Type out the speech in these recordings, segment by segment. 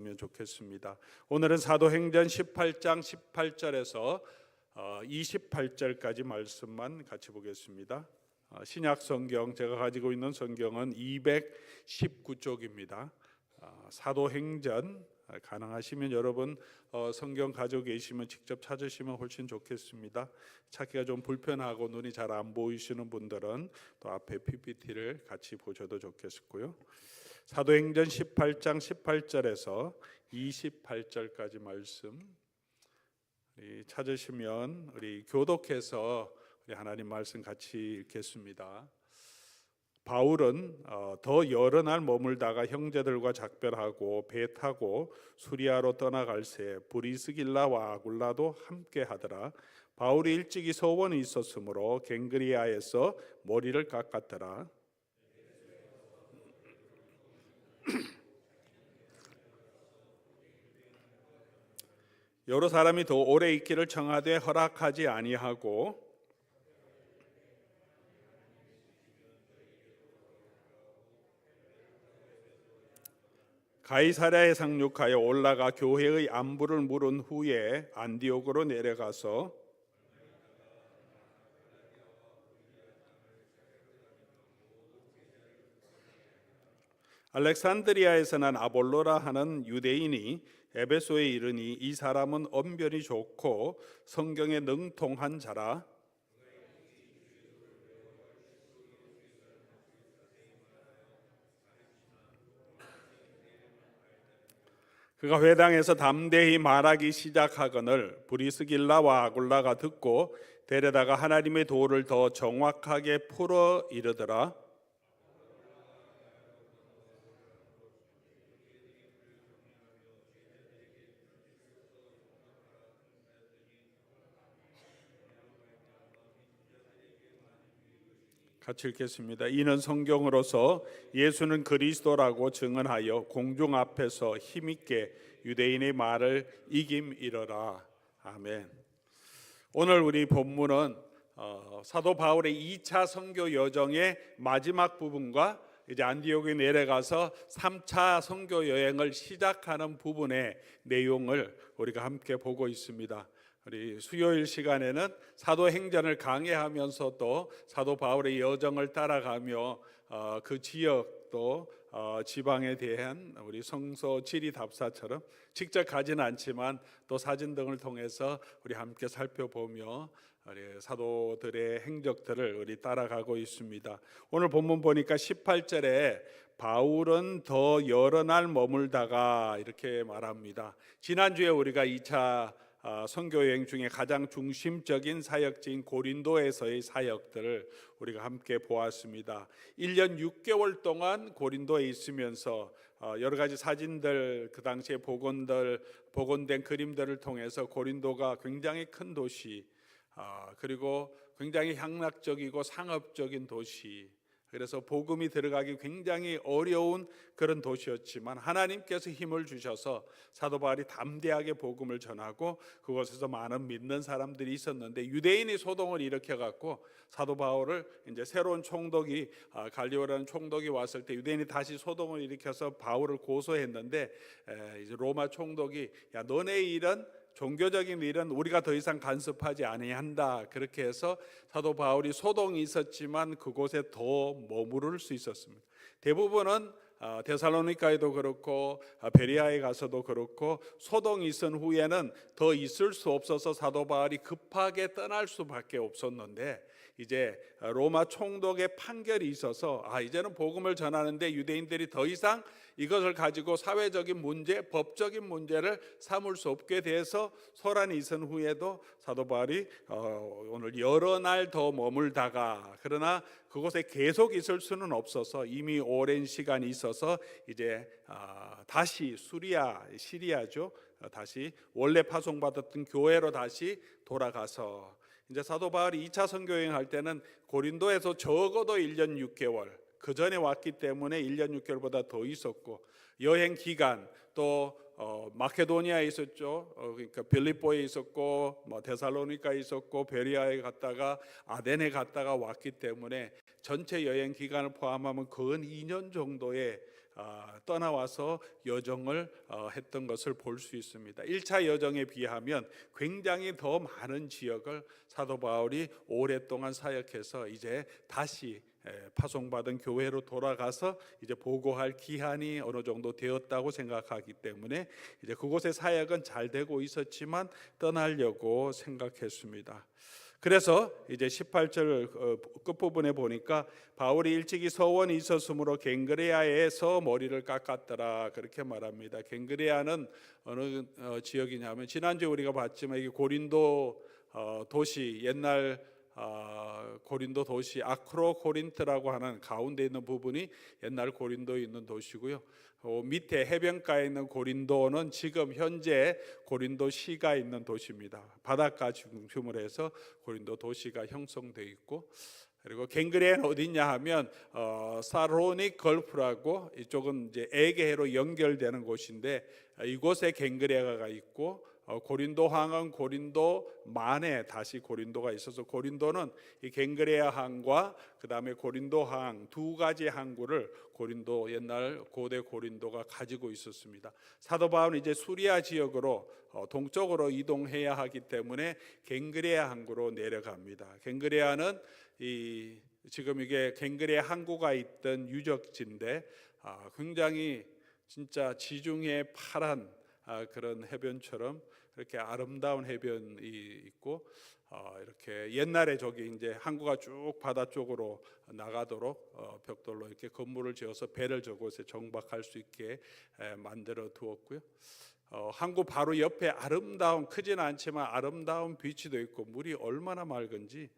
좋겠습니다. 오늘은 사도행전 18장 18절에서 28절까지 말씀만 같이 보겠습니다. 신약 성경, 제가 가지고 있는 성경은 219쪽입니다. 사도행전 가능하시면 여러분 성경 가지고 계시면 직접 찾으시면 훨씬 좋겠습니다. 찾기가 좀 불편하고 눈이 잘 안 보이시는 분들은 또 앞에 PPT를 같이 보셔도 좋겠고요. 사도행전 18장 18절에서 28절까지 말씀 찾으시면 우리 교독해서 우리 하나님 말씀 같이 읽겠습니다. 바울은 더 여러 날 머물다가 형제들과 작별하고 배 타고 수리아로 떠나갈새 브리스길라와 아굴라도 함께 하더라. 바울이 일찍이 소원이 있었으므로 갱그리아에서 머리를 깎았더라. 여러 사람이 더 오래 있기를 청하되 허락하지 아니하고 가이사랴에 상륙하여 올라가 교회의 안부를 물은 후에 안디옥으로 내려가서 알렉산드리아에서 난 아볼로라 하는 유대인이 에베소에 이르니 이 사람은 언변이 좋고 성경에 능통한 자라. 그가 회당에서 담대히 말하기 시작하거늘 브리스길라와 아굴라가 듣고 데려다가 하나님의 도를 더 정확하게 풀어 이르더라. 같이 읽겠습니다. 이는 성경으로서 예수는 그리스도라고 증언하여 공중 앞에서 힘있게 유대인의 말을 이김이러라. 아멘. 오늘 우리 본문은 사도 바울의 2차 선교 여정의 마지막 부분과 이제 안디옥에 내려가서 3차 선교 여행을 시작하는 부분의 내용을 우리가 함께 보고 있습니다. 우리 수요일 시간에는 사도행전을 강해하면서 또 사도 바울의 여정을 따라가며 그 지역 또 지방에 대한 우리 성서 지리 답사처럼 직접 가지는 않지만 또 사진 등을 통해서 우리 함께 살펴보며 우리 사도들의 행적들을 우리 따라가고 있습니다. 오늘 본문 보니까 18절에 바울은 더 여러 날 머물다가 이렇게 말합니다. 지난주에 우리가 2차 선교 여행 중에 가장 중심적인 사역지인 고린도에서의 사역들을 우리가 함께 보았습니다. 1년 6개월 동안 고린도에 있으면서 여러 가지 사진들, 그 당시에 복원된 그림들을 통해서 고린도가 굉장히 큰 도시, 그리고 굉장히 향락적이고 상업적인 도시, 그래서 복음이 들어가기 굉장히 어려운 그런 도시였지만 하나님께서 힘을 주셔서 사도 바울이 담대하게 복음을 전하고 그곳에서 많은 믿는 사람들이 있었는데 유대인이 소동을 일으켜갖고 사도 바울을 이제 새로운 총독이 갈리오라는 총독이 왔을 때 유대인이 다시 소동을 일으켜서 바울을 고소했는데 이제 로마 총독이 야 너네 일은 종교적인 일은 우리가 더 이상 간섭하지 아니한다. 그렇게 해서 사도 바울이 소동이 있었지만 그곳에 더 머무를 수 있었습니다. 대부분은 데살로니가에도 그렇고 베레아에 가서도 그렇고 소동이 있은 후에는 더 있을 수 없어서 사도 바울이 급하게 떠날 수밖에 없었는데 이제 로마 총독의 판결이 있어서 이제는 복음을 전하는데 유대인들이 더 이상 이것을 가지고 사회적인 문제, 법적인 문제를 삼을 수 없게 돼서 소란이 있은 후에도 사도 바울이 오늘 여러 날 더 머물다가 그러나 그곳에 계속 있을 수는 없어서 이미 오랜 시간이 있어서 이제 다시 시리아죠. 다시 원래 파송받았던 교회로 다시 돌아가서 이제 사도 바울이 2차 선교 여행할 때는 고린도에서 적어도 1년 6개월 그 전에 왔기 때문에 1년 6개월보다 더 있었고 여행 기간 또 마케도니아에 있었죠. 그러니까 빌립보에 있었고 데살로니카에 있었고 베레아에 갔다가 아덴에 갔다가 왔기 때문에 전체 여행 기간을 포함하면 근 2년 정도의 떠나와서 여정을 했던 것을 볼 수 있습니다. 1차 여정에 비하면 굉장히 더 많은 지역을 사도 바울이 오랫동안 사역해서 이제 다시 파송받은 교회로 돌아가서 이제 보고할 기한이 어느 정도 되었다고 생각하기 때문에 이제 그곳의 사역은 잘 되고 있었지만 떠나려고 생각했습니다. 그래서 이제 18절 끝부분에 보니까 바울이 일찍이 서원이 있었으므로 갱그레아에서 머리를 깎았더라 그렇게 말합니다. 갱그레아는 어느 지역이냐면 지난주에 우리가 봤지만 이게 고린도 도시, 옛날 고린도 도시 아크로코린트라고 하는 가운데 있는 부분이 옛날 고린도에 있는 도시고요. 밑에 해변가에 있는 고린도는 지금 현재 고린도시가 있는 도시입니다. 바닷가 중심으로 해서 고린도 도시가 형성되어 있고, 그리고 갱그레아는 어디냐 하면 사로닉 걸프라고 이쪽은 이제 에게해로 연결되는 곳인데 이곳에 갱그레아가 있고 고린도 항은 고린도 만에 다시 고린도가 있어서 고린도는 이 갱그레아 항과 그 다음에 고린도 항 두 가지 항구를 고린도 옛날 고대 고린도가 가지고 있었습니다. 사도 바울은 이제 수리아 지역으로 동쪽으로 이동해야 하기 때문에 갱그레아 항구로 내려갑니다. 갱그레아는 지금 이게 갱그레아 항구가 있던 유적지인데 굉장히 진짜 지중해 파란 그런 해변처럼 이렇게 아름다운 해변이 있고 이렇게 옛날에 저기 이제 항구가 쭉 바다 쪽으로 나가도록 벽돌로 이렇게 건물을 지어서 배를 저곳에 정박할 수 있게 만들어 두었고요. 항구 바로 옆에 아름다운 크지는 않지만 아름다운 비치도 있고 물이 얼마나 맑은지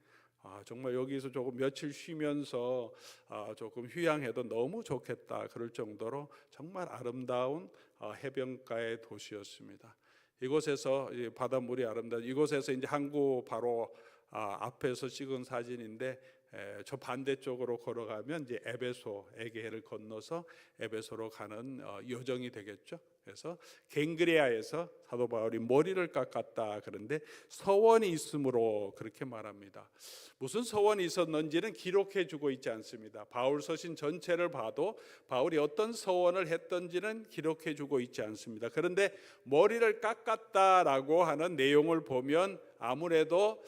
정말 여기서 조금 며칠 쉬면서 조금 휴양해도 너무 좋겠다 그럴 정도로 정말 아름다운 해변가의 도시였습니다. 이곳에서 바닷물이 아름다운 이곳에서 이제 항구 바로 앞에서 찍은 사진인데 저 반대쪽으로 걸어가면 이제 에베소 에게해를 건너서 에베소로 가는 여정이 되겠죠. 그래서 갱그레아에서 사도 바울이 머리를 깎았다 그런데 서원이 있으므로 그렇게 말합니다. 무슨 서원이 있었는지는 기록해 주고 있지 않습니다. 바울 서신 전체를 봐도 바울이 어떤 서원을 했던지는 기록해 주고 있지 않습니다. 그런데 머리를 깎았다라고 하는 내용을 보면 아무래도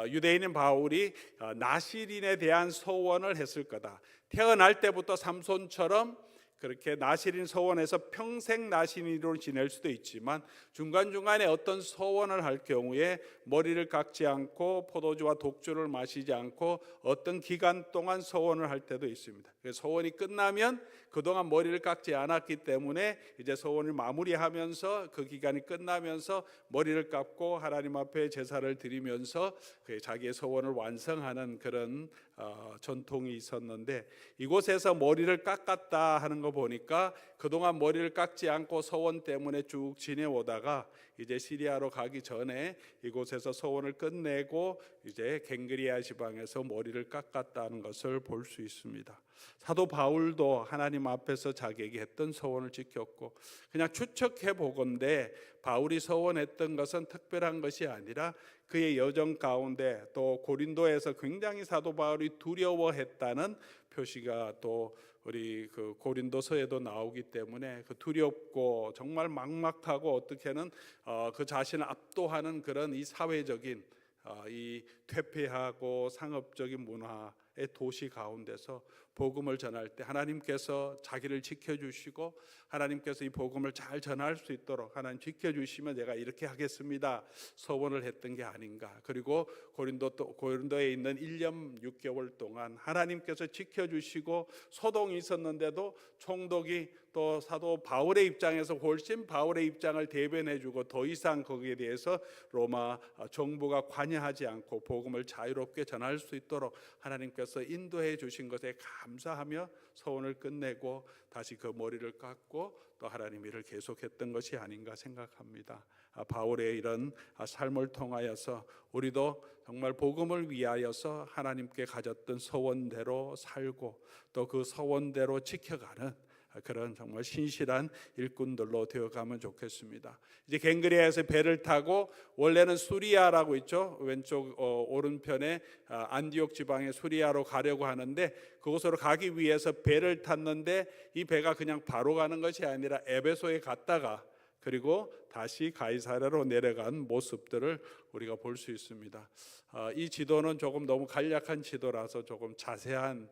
유대인인 바울이 나실인에 대한 서원을 했을 거다. 태어날 때부터 삼손처럼 그렇게 나실인 서원에서 평생 나실인으로 지낼 수도 있지만 중간중간에 어떤 서원을 할 경우에 머리를 깎지 않고 포도주와 독주를 마시지 않고 어떤 기간 동안 서원을 할 때도 있습니다. 서원이 끝나면 그동안 머리를 깎지 않았기 때문에 이제 서원을 마무리하면서 그 기간이 끝나면서 머리를 깎고 하나님 앞에 제사를 드리면서 자기의 서원을 완성하는 그런 전통이 있었는데 이곳에서 머리를 깎았다 하는 거 보니까 그동안 머리를 깎지 않고 서원 때문에 쭉 지내오다가 이제 시리아로 가기 전에 이곳에서 서원을 끝내고 이제 갱그리아 지방에서 머리를 깎았다는 것을 볼 수 있습니다. 사도 바울도 하나님 앞에서 자기에게 했던 서원을 지켰고 그냥 추측해 보건대 바울이 서원했던 것은 특별한 것이 아니라 그의 여정 가운데 또 고린도에서 굉장히 사도 바울이 두려워했다는 표시가 또 우리 그 고린도서에도 나오기 때문에 그 두렵고 정말 막막하고 어떻게는 그 자신을 압도하는 그런 이 사회적인 이 퇴폐하고 상업적인 문화의 도시 가운데서 복음을 전할 때 하나님께서 자기를 지켜주시고 하나님께서 이 복음을 잘 전할 수 있도록 하나님 지켜주시면 내가 이렇게 하겠습니다 서원을 했던 게 아닌가. 그리고 고린도에 있는 1년 6개월 동안 하나님께서 지켜주시고 소동이 있었는데도 총독이 또 사도 바울의 입장에서 훨씬 바울의 입장을 대변해주고 더 이상 거기에 대해서 로마 정부가 관여하지 않고 복음을 자유롭게 전할 수 있도록 하나님께서 인도해 주신 것에 감사하며 서원을 끝내고 다시 그 머리를 깎고 또 하나님 일을 계속했던 것이 아닌가 생각합니다. 바울의 이런 삶을 통하여서 우리도 정말 복음을 위하여서 하나님께 가졌던 서원대로 살고 또 그 서원대로 지켜가는 그런 정말 신실한 일꾼들로 되어가면 좋겠습니다. 이제 갱그리아에서 배를 타고 원래는 수리아라고 있죠. 왼쪽 오른편에 안디옥 지방의 수리아로 가려고 하는데 그곳으로 가기 위해서 배를 탔는데 이 배가 그냥 바로 가는 것이 아니라 에베소에 갔다가 그리고 다시 가이사랴로 내려간 모습들을 우리가 볼 수 있습니다. 이 지도는 조금 너무 간략한 지도라서 조금 자세한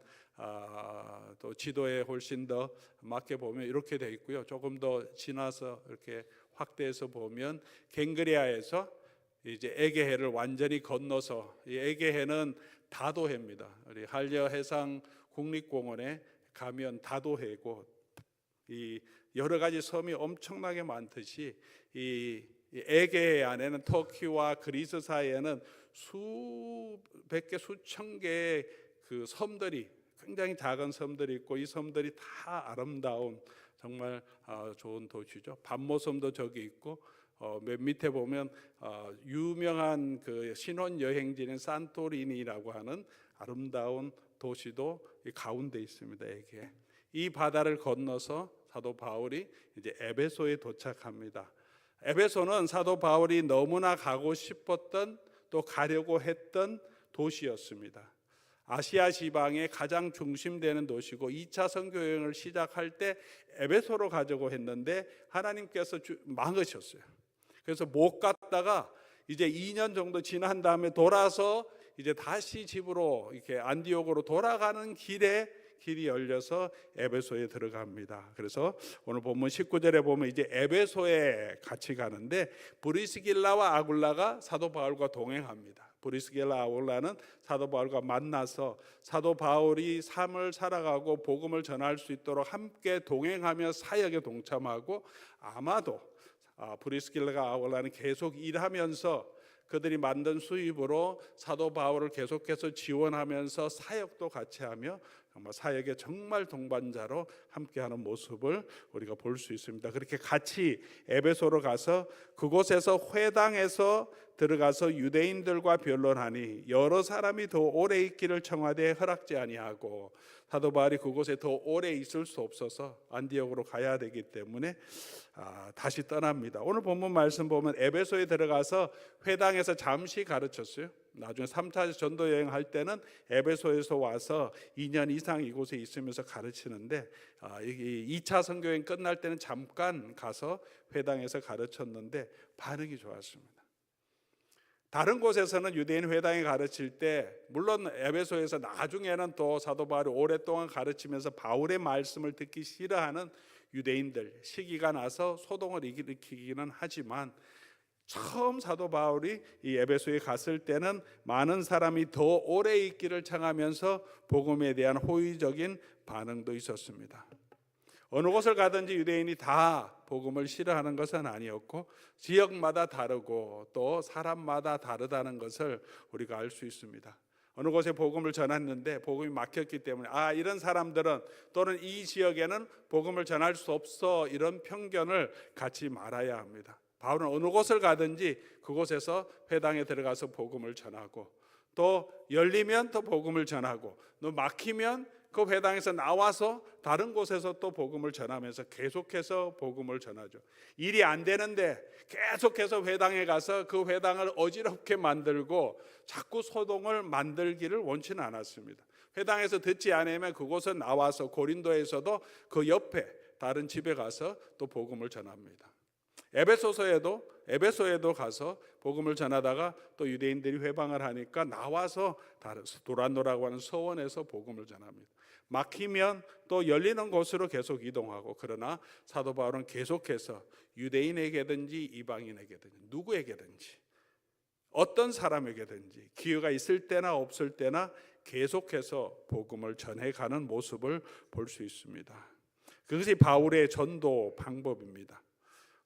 또 지도에 훨씬 더 맞게 보면 이렇게 되어 있고요. 조금 더 지나서 이렇게 확대해서 보면 갱그리아에서 이제 에게해를 완전히 건너서 이 에게해는 다도해입니다. 우리 한려해상 국립공원에 가면 다도해고 이 여러 가지 섬이 엄청나게 많듯이 이 에게해 안에는 터키와 그리스 사이에는 수백 개 수천 개의 그 섬들이 굉장히 작은 섬들이 있고 이 섬들이 다 아름다운 정말 좋은 도시죠. 밤모섬도 저기 있고 맨 밑에 보면 유명한 그 신혼 여행지인 산토리니라고 하는 아름다운 도시도 이 가운데 있습니다. 에게 이 바다를 건너서 사도 바울이 이제 에베소에 도착합니다. 에베소는 사도 바울이 너무나 가고 싶었던 또 가려고 했던 도시였습니다. 아시아 지방의 가장 중심되는 도시고 2차 선교 여행을 시작할 때 에베소로 가자고 했는데 하나님께서 막으셨어요. 그래서 못 갔다가 이제 2년 정도 지난 다음에 돌아서 이제 다시 집으로 이렇게 안디옥으로 돌아가는 길이 열려서 에베소에 들어갑니다. 그래서 오늘 본문 19절에 보면 이제 에베소에 같이 가는데 브리스길라와 아굴라가 사도 바울과 동행합니다. 브리스길라 아굴라는 사도 바울과 만나서 사도 바울이 삶을 살아가고 복음을 전할 수 있도록 함께 동행하며 사역에 동참하고 아마도 브리스길라가 아굴라는 계속 일하면서 그들이 만든 수입으로 사도 바울을 계속해서 지원하면서 사역도 같이 하며 정말 사역에 정말 동반자로 함께하는 모습을 우리가 볼 수 있습니다. 그렇게 같이 에베소로 가서 그곳에서 회당에서 들어가서 유대인들과 변론하니 여러 사람이 더 오래 있기를 청하되 허락지 아니하고 사도 바울이 그곳에 더 오래 있을 수 없어서 안디옥으로 가야 되기 때문에 다시 떠납니다. 오늘 본문 말씀 보면 에베소에 들어가서 회당에서 잠시 가르쳤어요. 나중에 3차 전도 여행할 때는 에베소에서 와서 2년 이상 이곳에 있으면서 가르치는데 2차 선교여행 끝날 때는 잠깐 가서 회당에서 가르쳤는데 반응이 좋았습니다. 다른 곳에서는 유대인 회당에 가르칠 때 물론 에베소에서 나중에는 또 사도 바울이 오랫동안 가르치면서 바울의 말씀을 듣기 싫어하는 유대인들 시기가 나서 소동을 일으키기는 하지만 처음 사도 바울이 이 에베소에 갔을 때는 많은 사람이 더 오래 있기를 청하면서 복음에 대한 호의적인 반응도 있었습니다. 어느 곳을 가든지 유대인이 다 복음을 싫어하는 것은 아니었고 지역마다 다르고 또 사람마다 다르다는 것을 우리가 알 수 있습니다. 어느 곳에 복음을 전했는데 복음이 막혔기 때문에 이런 사람들은 또는 이 지역에는 복음을 전할 수 없어 이런 편견을 갖지 말아야 합니다. 바울은 어느 곳을 가든지 그곳에서 회당에 들어가서 복음을 전하고 또 열리면 또 복음을 전하고 또 막히면 그 회당에서 나와서 다른 곳에서 또 복음을 전하면서 계속해서 복음을 전하죠. 일이 안 되는데 계속해서 회당에 가서 그 회당을 어지럽게 만들고 자꾸 소동을 만들기를 원치는 않았습니다. 회당에서 듣지 않으면 그곳에 나와서 고린도에서도 그 옆에 다른 집에 가서 또 복음을 전합니다. 에베소에도 가서 복음을 전하다가 또 유대인들이 회방을 하니까 나와서 도란노라고 하는 서원에서 복음을 전합니다. 막히면 또 열리는 곳으로 계속 이동하고 그러나 사도 바울은 계속해서 유대인에게든지 이방인에게든지 누구에게든지 어떤 사람에게든지 기회가 있을 때나 없을 때나 계속해서 복음을 전해가는 모습을 볼 수 있습니다. 그것이 바울의 전도 방법입니다.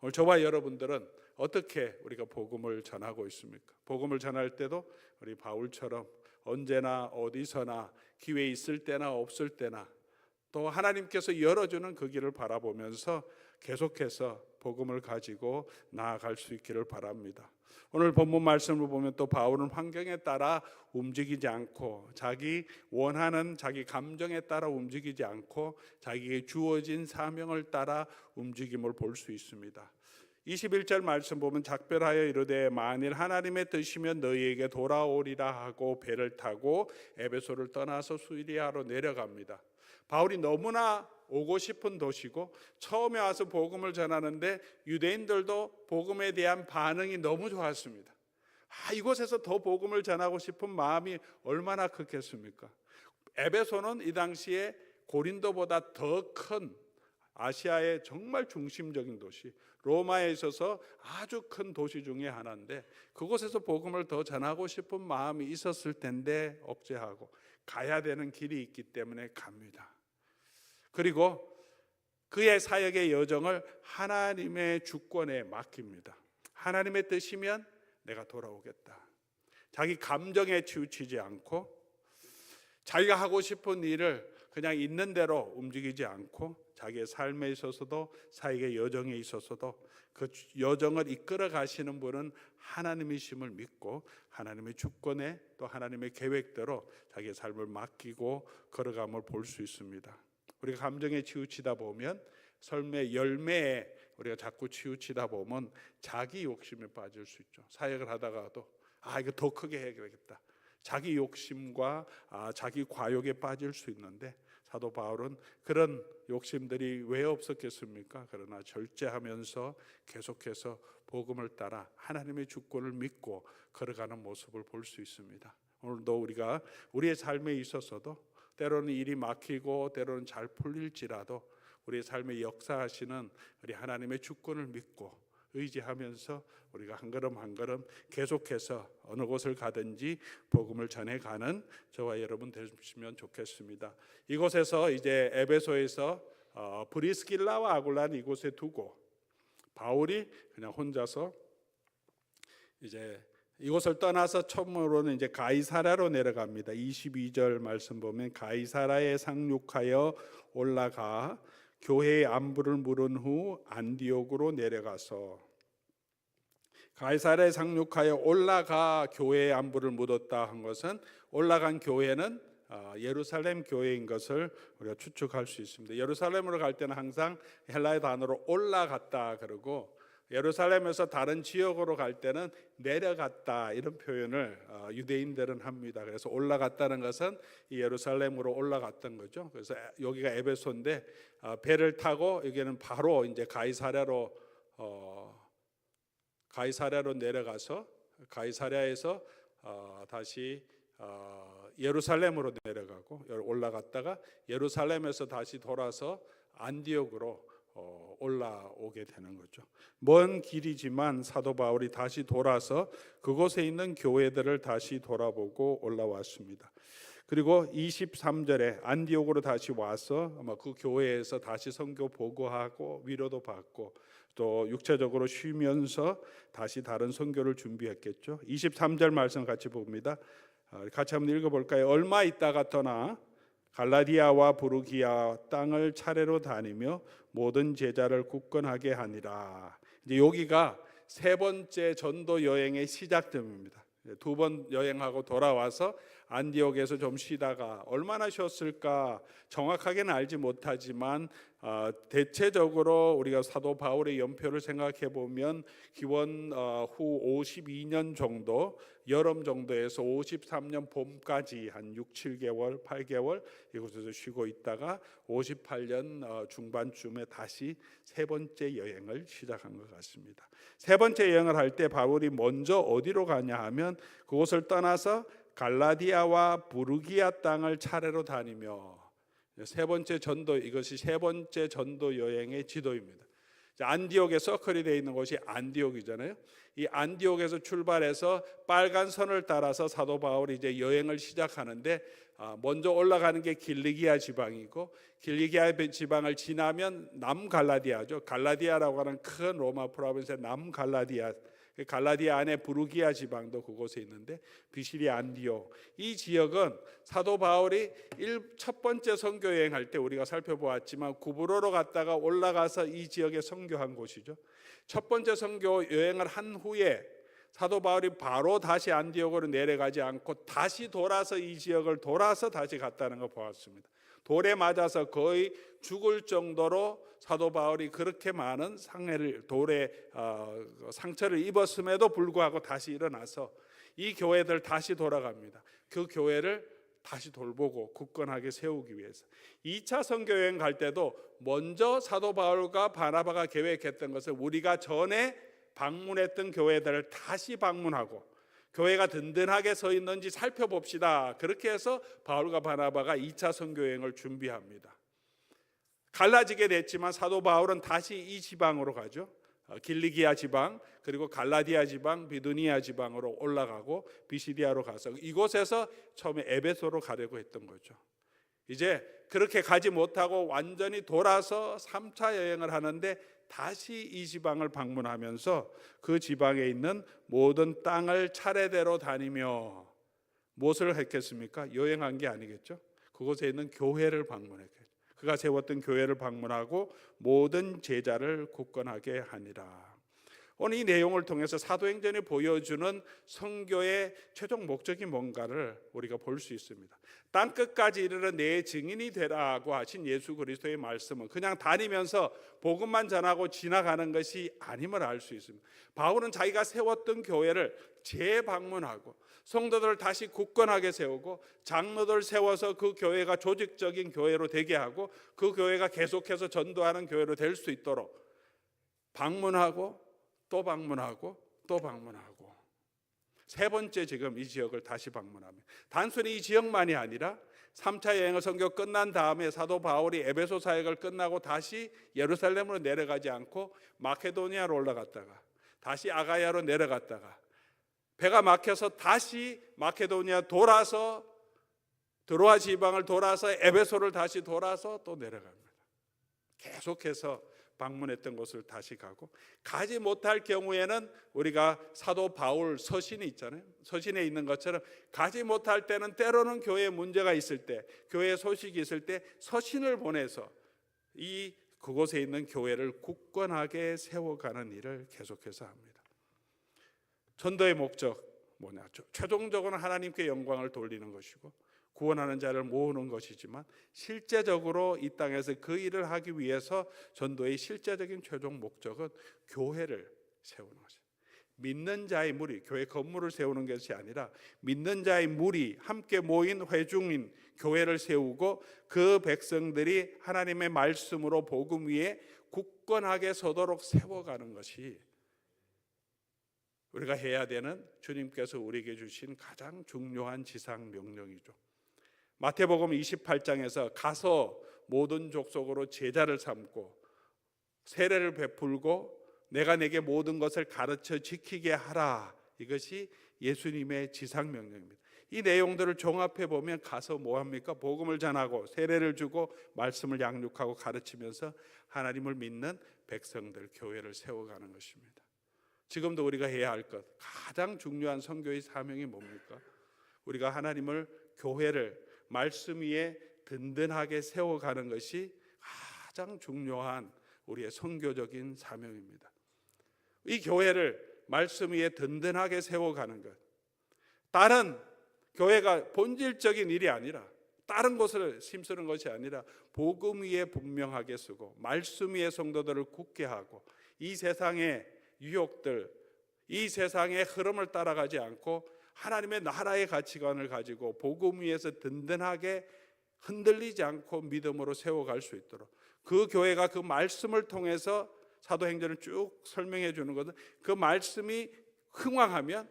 오늘 저와 여러분들은 어떻게 우리가 복음을 전하고 있습니까? 복음을 전할 때도 우리 바울처럼 언제나 어디서나 기회 있을 때나 없을 때나 또 하나님께서 열어주는 그 길을 바라보면서 계속해서 복음을 가지고 나아갈 수 있기를 바랍니다. 오늘 본문 말씀을 보면 또 바울은 환경에 따라 움직이지 않고 자기 원하는 자기 감정에 따라 움직이지 않고 자기에게 주어진 사명을 따라 움직임을 볼 수 있습니다. 21절 말씀 보면 작별하여 이르되 만일 하나님의 뜻이면 너희에게 돌아오리라 하고 배를 타고 에베소를 떠나서 수리아로 내려갑니다. 바울이 너무나 오고 싶은 도시고 처음에 와서 복음을 전하는데 유대인들도 복음에 대한 반응이 너무 좋았습니다. 이곳에서 더 복음을 전하고 싶은 마음이 얼마나 크겠습니까? 에베소는 이 당시에 고린도보다 더 큰 아시아의 정말 중심적인 도시, 로마에 있어서 아주 큰 도시 중에 하나인데 그곳에서 복음을 더 전하고 싶은 마음이 있었을 텐데 억제하고 가야 되는 길이 있기 때문에 갑니다. 그리고 그의 사역의 여정을 하나님의 주권에 맡깁니다. 하나님의 뜻이면 내가 돌아오겠다. 자기 감정에 치우치지 않고 자기가 하고 싶은 일을 그냥 있는 대로 움직이지 않고 자기의 삶에 있어서도 사역의 여정에 있어서도 그 여정을 이끌어 가시는 분은 하나님이심을 믿고 하나님의 주권에 또 하나님의 계획대로 자기의 삶을 맡기고 걸어감을 볼 수 있습니다. 우리가 감정에 치우치다 보면 삶의 열매에 우리가 자꾸 치우치다 보면 자기 욕심에 빠질 수 있죠. 사역을 하다가도 이거 더 크게 해야겠다. 자기 욕심과 자기 과욕에 빠질 수 있는데 사도 바울은 그런 욕심들이 왜 없었겠습니까? 그러나 절제하면서 계속해서 복음을 따라 하나님의 주권을 믿고 걸어가는 모습을 볼 수 있습니다. 오늘도 우리가 우리의 삶에 있어서도 때로는 일이 막히고 때로는 잘 풀릴지라도 우리의 삶에 역사하시는 우리 하나님의 주권을 믿고 의지하면서 우리가 한 걸음 한 걸음 계속해서 어느 곳을 가든지 복음을 전해가는 저와 여러분 되시면 좋겠습니다. 이곳에서 이제 에베소에서 브리스길라와 아굴라는 이곳에 두고 바울이 그냥 혼자서 이제 이곳을 떠나서 처음으로는 이제 가이사랴로 내려갑니다. 22절 말씀 보면 가이사랴에 상륙하여 올라가 교회의 안부를 물은 후 안디옥으로 내려가서 가이사랴에 상륙하여 올라가 교회의 안부를 묻었다 한 것은 올라간 교회는 예루살렘 교회인 것을 우리가 추측할 수 있습니다. 예루살렘으로 갈 때는 항상 헬라의 단어로 올라갔다 그러고 예루살렘에서 다른 지역으로 갈 때는 내려갔다 이런 표현을 유대인들은 합니다. 그래서 올라갔다는 것은 이 예루살렘으로 올라갔던 거죠. 그래서 여기가 에베소인데 배를 타고 여기는 바로 이제 가이사랴로 내려가서 가이사랴에서 다시 예루살렘으로 내려가고 올라갔다가 예루살렘에서 다시 돌아서 안디옥으로 올라오게 되는 거죠. 먼 길이지만 사도 바울이 다시 돌아서 그곳에 있는 교회들을 다시 돌아보고 올라왔습니다. 그리고 23절에 안디옥으로 다시 와서 아마 그 교회에서 다시 선교 보고하고 위로도 받고 또 육체적으로 쉬면서 다시 다른 선교를 준비했겠죠. 23절 말씀 같이 봅니다. 같이 한번 읽어볼까요? 얼마 있다가 떠나 갈라디아와 부르기아 땅을 차례로 다니며 모든 제자를 굳건하게 하니라. 이제 여기가 세 번째 전도 여행의 시작점입니다. 두 번 여행하고 돌아와서 안디옥에서 좀 쉬다가 얼마나 쉬었을까 정확하게는 알지 못하지만 대체적으로 우리가 사도 바울의 연표를 생각해 보면 기원 후 52년 정도 여름 정도에서 53년 봄까지 한 6, 7개월, 8개월 이곳에서 쉬고 있다가 58년 중반쯤에 다시 세 번째 여행을 시작한 것 같습니다. 세 번째 여행을 할 때 바울이 먼저 어디로 가냐 하면 그곳을 떠나서 갈라디아와 부르기아 땅을 차례로 다니며 세 번째 전도, 이것이 세 번째 전도 여행의 지도입니다. 안디옥에 서클이 되어 있는 곳이 안디옥이잖아요. 이 안디옥에서 출발해서 빨간 선을 따라서 사도 바울이 이제 여행을 시작하는데 먼저 올라가는 게 길리기아 지방이고 길리기아 지방을 지나면 남갈라디아죠. 갈라디아라고 하는 큰 로마 프로빈스의 남갈라디아 갈라디아 안에 부르기아 지방도 그곳에 있는데 비시리아 안디옥, 이 지역은 사도 바울이 첫 번째 선교 여행할 때 우리가 살펴보았지만 구브로로 갔다가 올라가서 이 지역에 선교한 곳이죠. 첫 번째 선교 여행을 한 후에 사도 바울이 바로 다시 안디옥으로 내려가지 않고 다시 돌아서 이 지역을 돌아서 다시 갔다는 걸 보았습니다. 돌에 맞아서 거의 죽을 정도로 사도 바울이 그렇게 많은 돌에 상처를 입었음에도 불구하고 다시 일어나서 이 교회들 다시 돌아갑니다. 그 교회를 다시 돌보고 굳건하게 세우기 위해서 2차 선교 여행 갈 때도 먼저 사도 바울과 바나바가 계획했던 것을 우리가 전에 방문했던 교회들을 다시 방문하고 교회가 든든하게 서 있는지 살펴봅시다. 그렇게 해서 바울과 바나바가 2차 선교 여행을 준비합니다. 갈라지게 됐지만 사도 바울은 다시 이 지방으로 가죠. 길리기아 지방, 그리고 갈라디아 지방, 비두니아 지방으로 올라가고 비시디아로 가서 이곳에서 처음에 에베소로 가려고 했던 거죠. 이제 그렇게 가지 못하고 완전히 돌아서 3차 여행을 하는데 다시 이 지방을 방문하면서 그 지방에 있는 모든 땅을 차례대로 다니며 무엇을 했겠습니까? 여행한 게 아니겠죠. 그곳에 있는 교회를 방문했겠죠. 그가 세웠던 교회를 방문하고 모든 제자를 굳건하게 하니라. 오늘 이 내용을 통해서 사도행전이 보여주는 선교의 최종 목적이 뭔가를 우리가 볼 수 있습니다. 땅끝까지 이르러 내 증인이 되라고 하신 예수 그리스도의 말씀은 그냥 다니면서 복음만 전하고 지나가는 것이 아님을 알 수 있습니다. 바울은 자기가 세웠던 교회를 재방문하고 성도들을 다시 굳건하게 세우고 장로들 세워서 그 교회가 조직적인 교회로 되게 하고 그 교회가 계속해서 전도하는 교회로 될 수 있도록 방문하고 또 방문하고 또 방문하고 세 번째 지금 이 지역을 다시 방문합니다. 단순히 이 지역만이 아니라 3차 여행을 선교 끝난 다음에 사도 바울이 에베소 사역을 끝나고 다시 예루살렘으로 내려가지 않고 마케도니아로 올라갔다가 다시 아가야로 내려갔다가 배가 막혀서 다시 마케도니아 돌아서 드로아 지방을 돌아서 에베소를 다시 돌아서 또 내려갑니다. 계속해서 방문했던 곳을 다시 가지 못할 경우에는 우리가 사도 바울 서신이 있잖아요. 서신에 있는 것처럼 가지 못할 때는 때로는 교회에 문제가 있을 때, 교회 소식이 있을 때 서신을 보내서 그곳에 있는 교회를 굳건하게 세워가는 일을 계속해서 합니다. 전도의 목적 뭐냐? 최종적으로는 하나님께 영광을 돌리는 것이고 구원하는 자를 모으는 것이지만 실제적으로 이 땅에서 그 일을 하기 위해서 전도의 실제적인 최종 목적은 교회를 세우는 것입니다. 믿는 자의 무리, 교회 건물을 세우는 것이 아니라 믿는 자의 무리 함께 모인 회중인 교회를 세우고 그 백성들이 하나님의 말씀으로 복음 위에 굳건하게 서도록 세워가는 것이 우리가 해야 되는 주님께서 우리에게 주신 가장 중요한 지상 명령이죠. 마태복음 28장에서 가서 모든 족속으로 제자를 삼고 세례를 베풀고 내가 내게 모든 것을 가르쳐 지키게 하라. 이것이 예수님의 지상 명령입니다. 이 내용들을 종합해 보면 가서 뭐 합니까? 복음을 전하고 세례를 주고 말씀을 양육하고 가르치면서 하나님을 믿는 백성들, 교회를 세워가는 것입니다. 지금도 우리가 해야 할 것, 가장 중요한 선교의 사명이 뭡니까? 우리가 하나님을, 교회를 말씀 위에 든든하게 세워가는 것이 가장 중요한 우리의 선교적인 사명입니다. 이 교회를 말씀 위에 든든하게 세워가는 것, 다른 교회가 본질적인 일이 아니라 다른 곳을 힘쓰는 것이 아니라 복음 위에 분명하게 쓰고 말씀 위에 성도들을 굳게 하고 이 세상의 유혹들, 이 세상의 흐름을 따라가지 않고 하나님의 나라의 가치관을 가지고 복음 위에서 든든하게 흔들리지 않고 믿음으로 세워갈 수 있도록 그 교회가 그 말씀을 통해서 사도행전을 쭉 설명해 주는 것은 그 말씀이 흥왕하면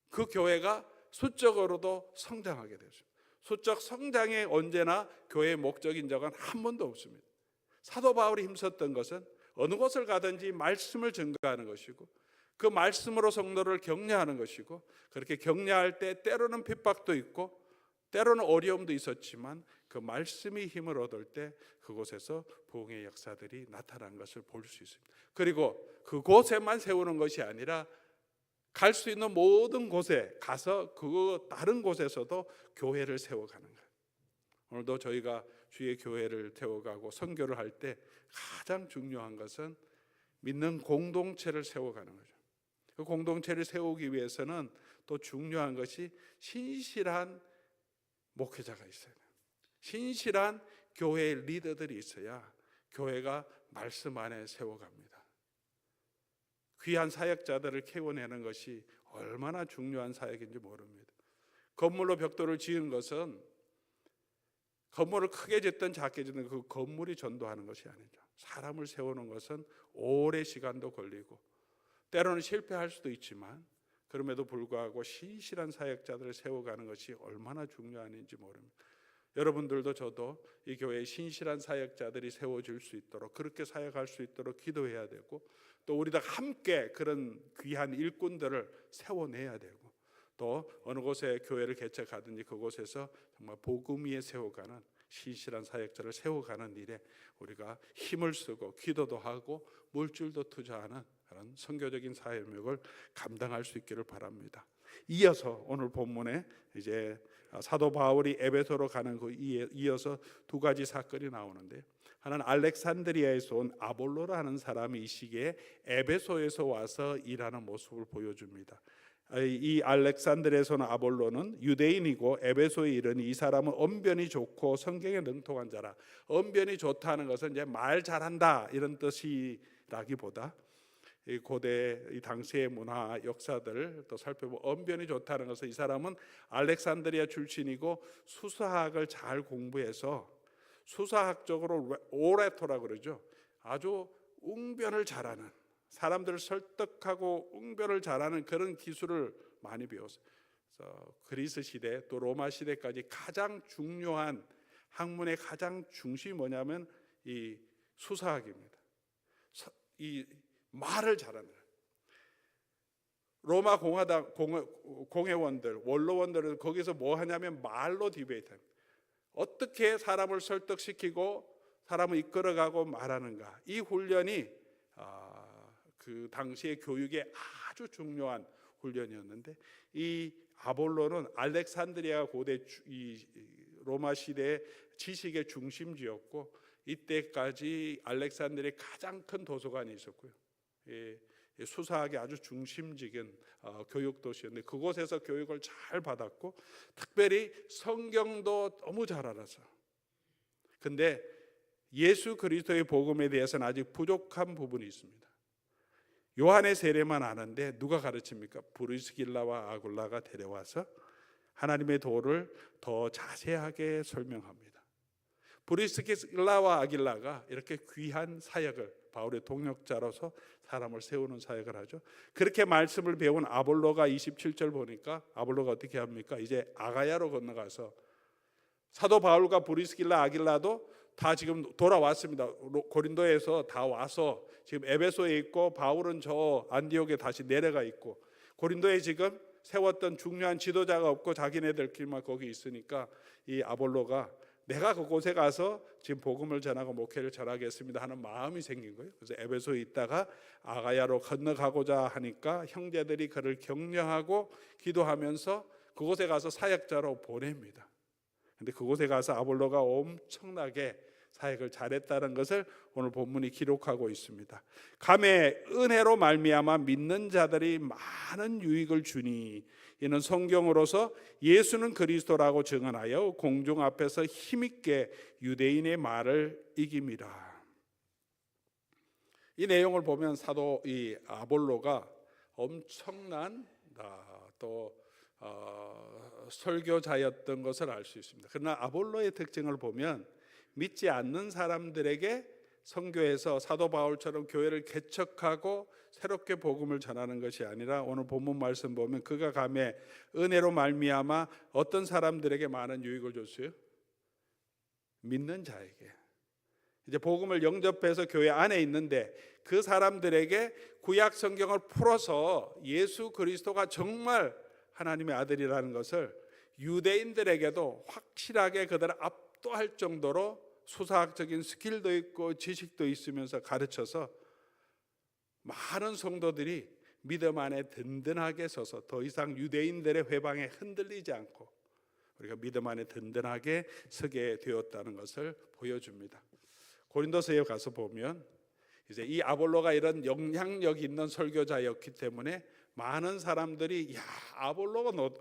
그 교회가 수적으로도 성장하게 되죠. 수적 성장에 언제나 교회의 목적인 적은 한 번도 없습니다. 사도 바울이 힘썼던 것은 어느 곳을 가든지 말씀을 증거하는 것이고 그 말씀으로 성도를 격려하는 것이고 그렇게 격려할 때 때로는 핍박도 있고 때로는 어려움도 있었지만 그 말씀이 힘을 얻을 때 그곳에서 부흥의 역사들이 나타난 것을 볼 수 있습니다. 그리고 그곳에만 세우는 것이 아니라 갈 수 있는 모든 곳에 가서 그 다른 곳에서도 교회를 세워가는 거예요. 오늘도 저희가 주의 교회를 세워가고 선교를 할 때 가장 중요한 것은 믿는 공동체를 세워가는 거죠. 그 공동체를 세우기 위해서는 또 중요한 것이 신실한 목회자가 있어야 돼요. 신실한 교회 리더들이 있어야 교회가 말씀 안에 세워갑니다. 귀한 사역자들을 키워내는 것이 얼마나 중요한 사역인지 모릅니다. 건물로 벽돌을 지은 것은 건물을 크게 짓든 작게 짓든 그 건물이 전도하는 것이 아니죠. 사람을 세우는 것은 오랜 시간도 걸리고 때로는 실패할 수도 있지만 그럼에도 불구하고 신실한 사역자들을 세워가는 것이 얼마나 중요한지 모릅니다. 여러분들도 저도 이 교회에 신실한 사역자들이 세워질 수 있도록 그렇게 사역할 수 있도록 기도해야 되고 또 우리 다 함께 그런 귀한 일꾼들을 세워내야 되고 또 어느 곳에 교회를 개척하든지 그곳에서 정말 복음 위에 세워가는 신실한 사역자를 세워가는 일에 우리가 힘을 쓰고 기도도 하고 물질도 투자하는 그런 선교적인 사역을 감당할 수 있기를 바랍니다. 이어서 오늘 본문에 이제 사도 바울이 에베소로 가는 그 이어서 두 가지 사건이 나오는데 하나는 알렉산드리아에서 온 아볼로라는 사람이 이 시기에 에베소에서 와서 일하는 모습을 보여줍니다. 이 알렉산드리아에서 온 아볼로는 유대인이고 에베소에 이르니 이 사람은 언변이 좋고 성경에 능통한 자라. 언변이 좋다는 것은 이제 말 잘한다 이런 뜻이라기보다 이 고대 이 당시의 문화 역사들을 또 살펴보면 언변이 좋다는 것은 이 사람은 알렉산드리아 출신이고 수사학을 잘 공부해서 수사학적으로 오레토라고 그러죠. 아주 웅변을 잘하는 사람들을 설득하고 웅변을 잘하는 그런 기술을 많이 배웠어요. 그래서 그리스 시대 또 로마 시대까지 가장 중요한 학문의 가장 중심이 뭐냐면 이 수사학입니다. 이 말을 잘하는 로마 공화당 공회원들 원로원들은 거기서 뭐 하냐면 말로 디베이트합니다. 어떻게 사람을 설득시키고 사람을 이끌어가고 말하는가. 이 훈련이 그 당시의 교육에 아주 중요한 훈련이었는데 이 아볼로는 알렉산드리아 고대 이 로마 시대의 지식의 중심지였고 이때까지 알렉산드리아의 가장 큰 도서관이 있었고요. 수사학의 아주 중심적인 교육 도시였는데 그곳에서 교육을 잘 받았고 특별히 성경도 너무 잘 알아서 근데 예수 그리스도의 복음에 대해서는 아직 부족한 부분이 있습니다. 요한의 세례만 아는데 누가 가르칩니까? 브리스길라와 아굴라가 데려와서 하나님의 도를 더 자세하게 설명합니다. 브리스길라와 아길라가 이렇게 귀한 사역을 바울의 동역자로서 사람을 세우는 사역을 하죠. 그렇게 말씀을 배운 아볼로가 27절 보니까 아볼로가 어떻게 합니까? 이제 아가야로 건너가서 사도 바울과 브리스길라 아길라도 다 지금 돌아왔습니다. 고린도에서 다 와서 지금 에베소에 있고 바울은 저 안디옥에 다시 내려가 있고 고린도에 지금 세웠던 중요한 지도자가 없고 자기네들끼리만 거기 있으니까 이 아볼로가 내가 그곳에 가서 지금 복음을 전하고 목회를 전하겠습니다 하는 마음이 생긴 거예요. 그래서 에베소에 있다가 아가야로 건너가고자 하니까 형제들이 그를 격려하고 기도하면서 그곳에 가서 사역자로 보냅니다. 근데 그곳에 가서 아볼로가 엄청나게 사역을 잘했다는 것을 오늘 본문이 기록하고 있습니다. 감에 은혜로 말미암아 믿는 자들이 많은 유익을 주니 이는 성경으로서 예수는 그리스도라고 증언하여 공중 앞에서 힘있게 유대인의 말을 이깁니다. 이 내용을 보면 사도 이 아볼로가 엄청난 또 설교자였던 것을 알 수 있습니다. 그러나 아볼로의 특징을 보면 믿지 않는 사람들에게 선교해서 사도 바울처럼 교회를 개척하고 새롭게 복음을 전하는 것이 아니라 오늘 본문 말씀 보면 그가 감에 은혜로 말미암아 어떤 사람들에게 많은 유익을 줬어요? 믿는 자에게. 이제 복음을 영접해서 교회 안에 있는데 그 사람들에게 구약 성경을 풀어서 예수 그리스도가 정말 하나님의 아들이라는 것을 유대인들에게도 확실하게 그들을 압도할 정도로 수사학적인 스킬도 있고 지식도 있으면서 가르쳐서 많은 성도들이 믿음 안에 든든하게 서서 더 이상 유대인들의 회방에 흔들리지 않고 우리가 믿음 안에 든든하게 서게 되었다는 것을 보여줍니다. 고린도서에 가서 보면 이제 이 아볼로가 이런 영향력 있는 설교자였기 때문에 많은 사람들이 야, 아볼로가 너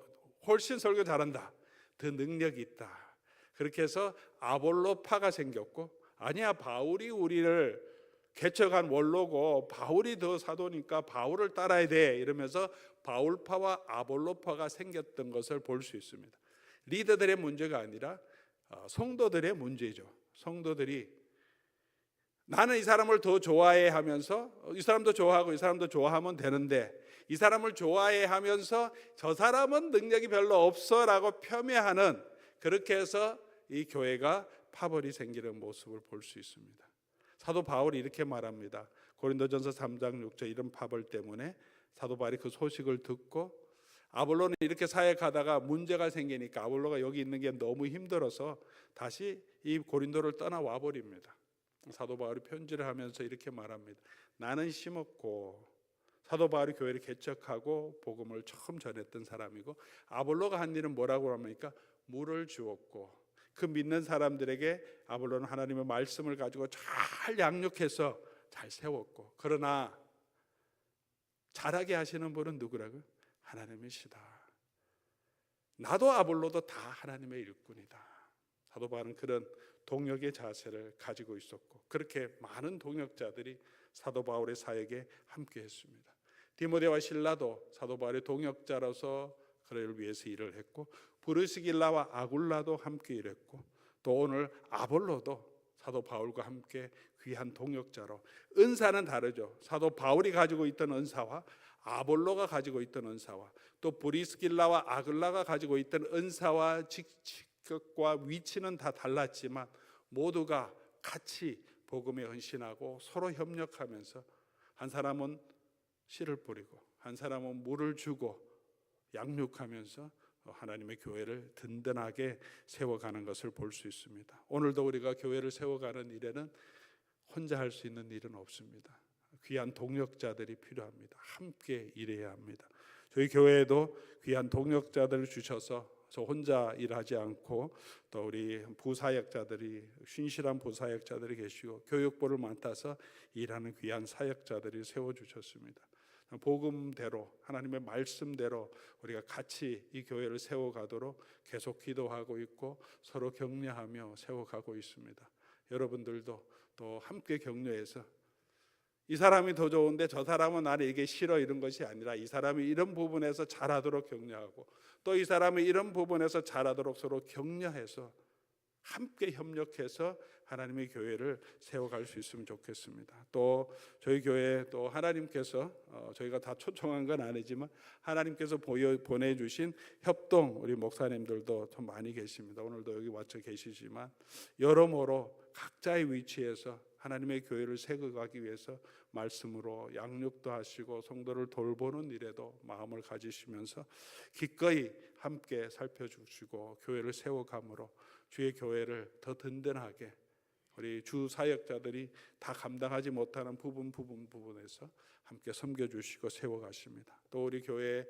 훨씬 설교 잘한다, 더 능력이 있다, 그렇게 해서 아볼로파가 생겼고, 아니야 바울이 우리를 개척한 원로고 바울이 더 사도니까 바울을 따라야 돼, 이러면서 바울파와 아볼로파가 생겼던 것을 볼 수 있습니다. 리더들의 문제가 아니라 성도들의 문제죠. 성도들이 나는 이 사람을 더 좋아해 하면서 이 사람도 좋아하고 이 사람도 좋아하면 되는데, 이 사람을 좋아해 하면서 저 사람은 능력이 별로 없어 라고 폄훼하는, 그렇게 해서 이 교회가 파벌이 생기는 모습을 볼 수 있습니다. 사도 바울이 이렇게 말합니다. 고린도전서 3장 6절, 이런 파벌 때문에 사도 바울이 그 소식을 듣고 아볼로는 이렇게 사역하다가 문제가 생기니까 아볼로가 여기 있는 게 너무 힘들어서 다시 이 고린도를 떠나와 버립니다. 사도 바울이 편지를 하면서 이렇게 말합니다. 나는 심었고, 사도 바울이 교회를 개척하고 복음을 처음 전했던 사람이고, 아볼로가 한 일은 뭐라고 합니까? 물을 주었고, 그 믿는 사람들에게 아볼로는 하나님의 말씀을 가지고 잘 양육해서 잘 세웠고, 그러나 잘하게 하시는 분은 누구라고요? 하나님이시다. 나도 아볼로도 다 하나님의 일꾼이다. 사도 바울은 그런 동역의 자세를 가지고 있었고, 그렇게 많은 동역자들이 사도 바울의 사역에 함께했습니다. 디모데와 실라도 사도 바울의 동역자로서 그를 위해서 일을 했고, 브르스길라와 아굴라도 함께 일했고, 또 오늘 아볼로도 사도 바울과 함께 귀한 동역자로, 은사는 다르죠. 사도 바울이 가지고 있던 은사와 아볼로가 가지고 있던 은사와 또 브리스길라와 아글라가 가지고 있던 은사와 직책과 위치는 다 달랐지만 모두가 같이 복음에 헌신하고 서로 협력하면서, 한 사람은 씨를 뿌리고 한 사람은 물을 주고 양육하면서 하나님의 교회를 든든하게 세워가는 것을 볼 수 있습니다. 오늘도 우리가 교회를 세워가는 일에는 혼자 할 수 있는 일은 없습니다. 귀한 동역자들이 필요합니다. 함께 일해야 합니다. 저희 교회에도 귀한 동역자들을 주셔서 저 혼자 일하지 않고, 또 우리 부사역자들이, 신실한 부사역자들이 계시고 교육부를 맡아서 일하는 귀한 사역자들이 세워주셨습니다. 복음대로, 하나님의 말씀대로 우리가 같이 이 교회를 세워가도록 계속 기도하고 있고 서로 격려하며 세워가고 있습니다. 여러분들도 또 함께 격려해서, 이 사람이 더 좋은데 저 사람은 나는 이게 싫어, 이런 것이 아니라 이 사람이 이런 부분에서 잘하도록 격려하고, 또 이 사람이 이런 부분에서 잘하도록 서로 격려해서 함께 협력해서 하나님의 교회를 세워갈 수 있으면 좋겠습니다. 또 저희 교회에 또 하나님께서 저희가 다 초청한 건 아니지만 하나님께서 보내주신 협동 우리 목사님들도 좀 많이 계십니다. 오늘도 여기 와서 계시지만 여러모로 각자의 위치에서 하나님의 교회를 세워가기 위해서 말씀으로 양육도 하시고 성도를 돌보는 일에도 마음을 가지시면서 기꺼이 함께 살펴주시고 교회를 세워감으로 주의 교회를 더 든든하게, 우리 주 사역자들이 다 감당하지 못하는 부분에서 함께 섬겨주시고 세워가십니다. 또 우리 교회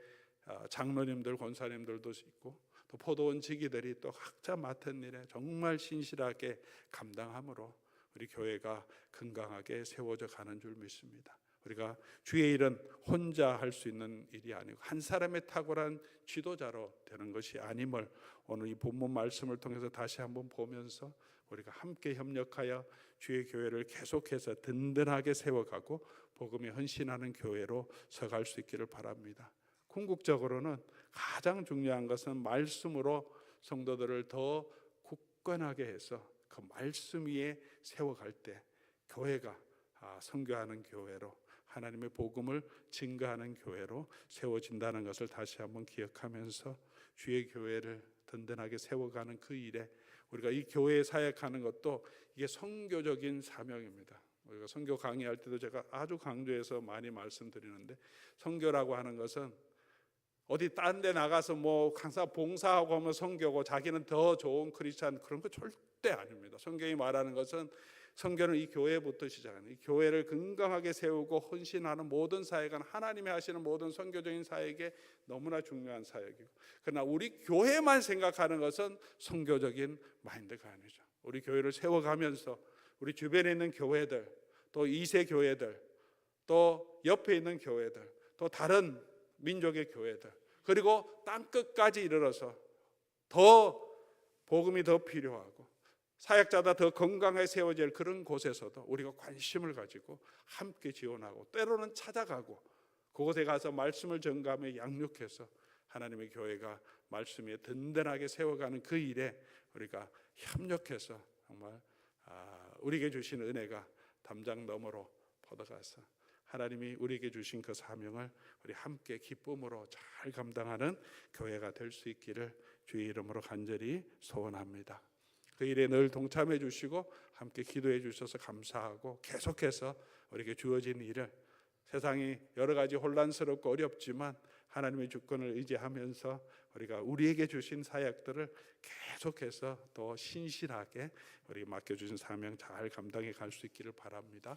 장로님들, 권사님들도 있고 또 포도원 지기들이 또 각자 맡은 일에 정말 신실하게 감당함으로 우리 교회가 건강하게 세워져 가는 줄 믿습니다. 우리가 주의 일은 혼자 할 수 있는 일이 아니고 한 사람의 탁월한 지도자로 되는 것이 아님을 오늘 이 본문 말씀을 통해서 다시 한번 보면서 우리가 함께 협력하여 주의 교회를 계속해서 든든하게 세워가고 복음에 헌신하는 교회로 서갈 수 있기를 바랍니다. 궁극적으로는 가장 중요한 것은 말씀으로 성도들을 더 굳건하게 해서 그 말씀 위에 세워갈 때 교회가 선교하는 교회로, 하나님의 복음을 증거하는 교회로 세워진다는 것을 다시 한번 기억하면서 주의 교회를 든든하게 세워가는 그 일에 우리가 이 교회에 사역하는 것도 이게 선교적인 사명입니다. 우리가 선교 강의할 때도 제가 아주 강조해서 많이 말씀드리는데, 선교라고 하는 것은 어디 딴 데 나가서 뭐 항상 봉사하고 하면 선교고 자기는 더 좋은 크리스찬, 그런 거 절대 아닙니다. 성경이 말하는 것은 선교는 이 교회부터 시작하는, 이 교회를 건강하게 세우고 헌신하는 모든 사역은 하나님이 하시는 모든 선교적인 사역에 너무나 중요한 사역이고, 그러나 우리 교회만 생각하는 것은 선교적인 마인드가 아니죠. 우리 교회를 세워가면서 우리 주변에 있는 교회들, 또 2세 교회들, 또 옆에 있는 교회들, 또 다른 민족의 교회들, 그리고 땅끝까지 이르러서 더 복음이 더 필요하고 사역자가 더 건강하게 세워질 그런 곳에서도 우리가 관심을 가지고 함께 지원하고, 때로는 찾아가고, 그곳에 가서 말씀을 전가하며 양육해서 하나님의 교회가 말씀에 든든하게 세워가는 그 일에 우리가 협력해서 정말 우리에게 주신 은혜가 담장 너머로 퍼져가서 하나님이 우리에게 주신 그 사명을 우리 함께 기쁨으로 잘 감당하는 교회가 될 수 있기를 주의 이름으로 간절히 소원합니다. 그 일에 늘 동참해 주시고 함께 기도해 주셔서 감사하고, 계속해서 우리에게 주어진 일을, 세상이 여러 가지 혼란스럽고 어렵지만 하나님의 주권을 의지하면서 우리가 우리에게 주신 사역들을 계속해서 더 신실하게 우리 맡겨주신 사명 잘 감당해 갈 수 있기를 바랍니다.